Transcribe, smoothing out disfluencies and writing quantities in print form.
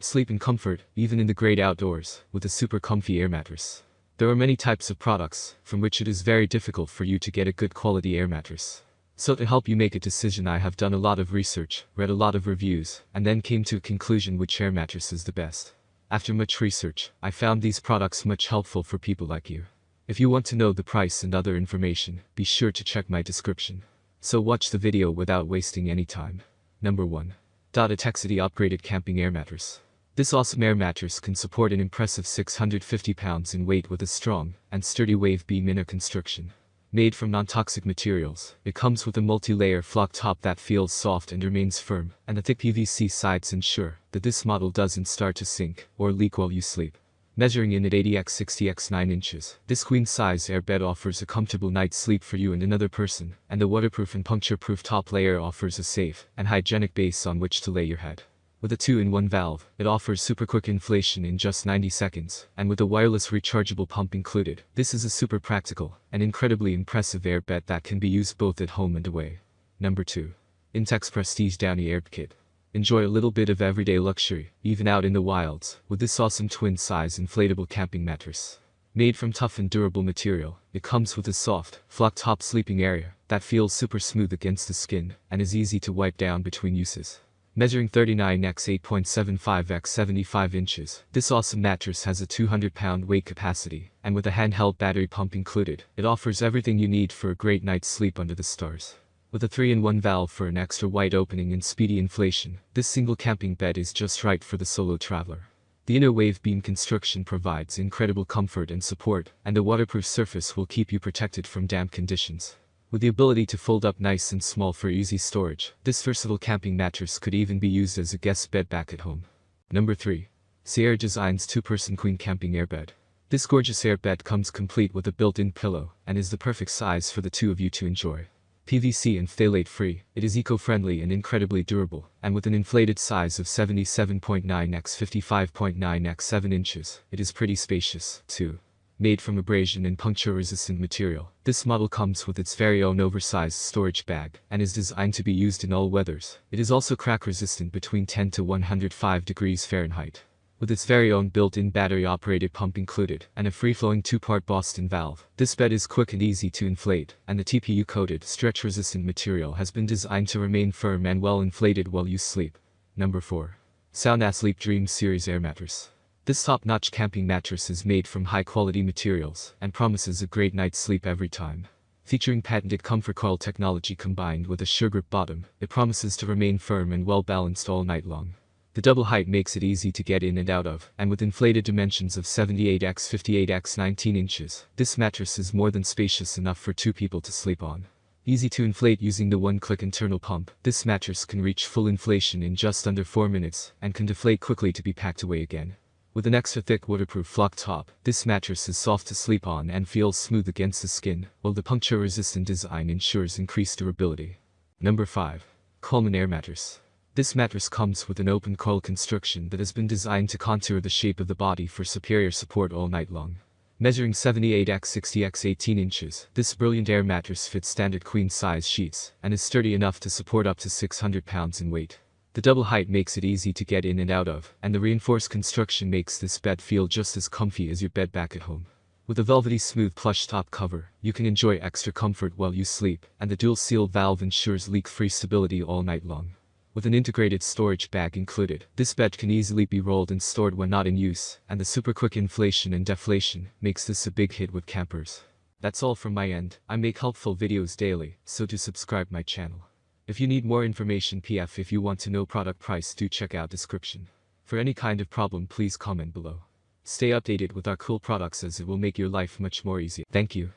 Sleep in comfort, even in the great outdoors, with a super comfy air mattress. There are many types of products, from which it is very difficult for you to get a good quality air mattress. So to help you make a decision, I have done a lot of research, read a lot of reviews, and then came to a conclusion which air mattress is the best. After much research, I found these products much helpful for people like you. If you want to know the price and other information, be sure to check my description. So watch the video without wasting any time. Number 1. Atech upgraded camping air mattress. This awesome air mattress can support an impressive 650 pounds in weight with a strong and sturdy wave beam inner construction. Made from non-toxic materials, it comes with a multi-layer flock top that feels soft and remains firm, and the thick PVC sides ensure that this model doesn't start to sink or leak while you sleep. Measuring in at 80x60x 9 inches, this queen-size airbed offers a comfortable night's sleep for you and another person, and the waterproof and puncture-proof top layer offers a safe and hygienic base on which to lay your head. With a 2-in-1 valve, it offers super quick inflation in just 90 seconds, and with a wireless rechargeable pump included, this is a super practical and incredibly impressive airbed that can be used both at home and away. Number 2. Atech's Prestige Downy Air Kit. Enjoy a little bit of everyday luxury, even out in the wilds, with this awesome twin-size inflatable camping mattress. Made from tough and durable material, it comes with a soft, flock-top sleeping area that feels super smooth against the skin and is easy to wipe down between uses. Measuring 39x 8.75x 75 inches, this awesome mattress has a 200-pound weight capacity, and with a handheld battery pump included, it offers everything you need for a great night's sleep under the stars. With a 3-in-1 valve for an extra wide opening and speedy inflation, this single camping bed is just right for the solo traveler. The inner wave beam construction provides incredible comfort and support, and the waterproof surface will keep you protected from damp conditions. With the ability to fold up nice and small for easy storage, this versatile camping mattress could even be used as a guest bed back at home. Number 3. Sierra Design's 2-person queen camping airbed. This gorgeous airbed comes complete with a built-in pillow, and is the perfect size for the two of you to enjoy. PVC and phthalate free, it is eco-friendly and incredibly durable, and with an inflated size of 77.9x 55.9x 7 inches, it is pretty spacious, too. Made from abrasion and puncture-resistant material, this model comes with its very own oversized storage bag, and is designed to be used in all weathers. It is also crack-resistant between 10 to 105 degrees Fahrenheit. With its very own built-in battery-operated pump included, and a free-flowing 2-part Boston valve, this bed is quick and easy to inflate, and the TPU-coated, stretch-resistant material has been designed to remain firm and well inflated while you sleep. Number 4. Sound Sleep Dream Series Air Mattress. This top-notch camping mattress is made from high-quality materials and promises a great night's sleep every time. Featuring patented comfort coil technology combined with a sure-grip bottom, it promises to remain firm and well-balanced all night long. The double height makes it easy to get in and out of, and with inflated dimensions of 78x 58x 19 inches, this mattress is more than spacious enough for 2 people to sleep on. Easy to inflate using the one-click internal pump, this mattress can reach full inflation in just under 4 minutes, and can deflate quickly to be packed away again. With an extra thick waterproof flock top, this mattress is soft to sleep on and feels smooth against the skin, while the puncture-resistant design ensures increased durability. Number 5. Culminate Air Mattress. This mattress comes with an open coil construction that has been designed to contour the shape of the body for superior support all night long. Measuring 78x 60x 18 inches, this brilliant air mattress fits standard queen-size sheets, and is sturdy enough to support up to 600 pounds in weight. The double height makes it easy to get in and out of, and the reinforced construction makes this bed feel just as comfy as your bed back at home. With a velvety smooth plush top cover, you can enjoy extra comfort while you sleep, and the dual-seal valve ensures leak-free stability all night long. With an integrated storage bag included, this bed can easily be rolled and stored when not in use, and the super quick inflation and deflation makes this a big hit with campers. That's all from my end. I make helpful videos daily, so do subscribe my channel. If you need more information if you want to know product price, do check out description. For any kind of problem, please comment below. Stay updated with our cool products as it will make your life much more easier. Thank you.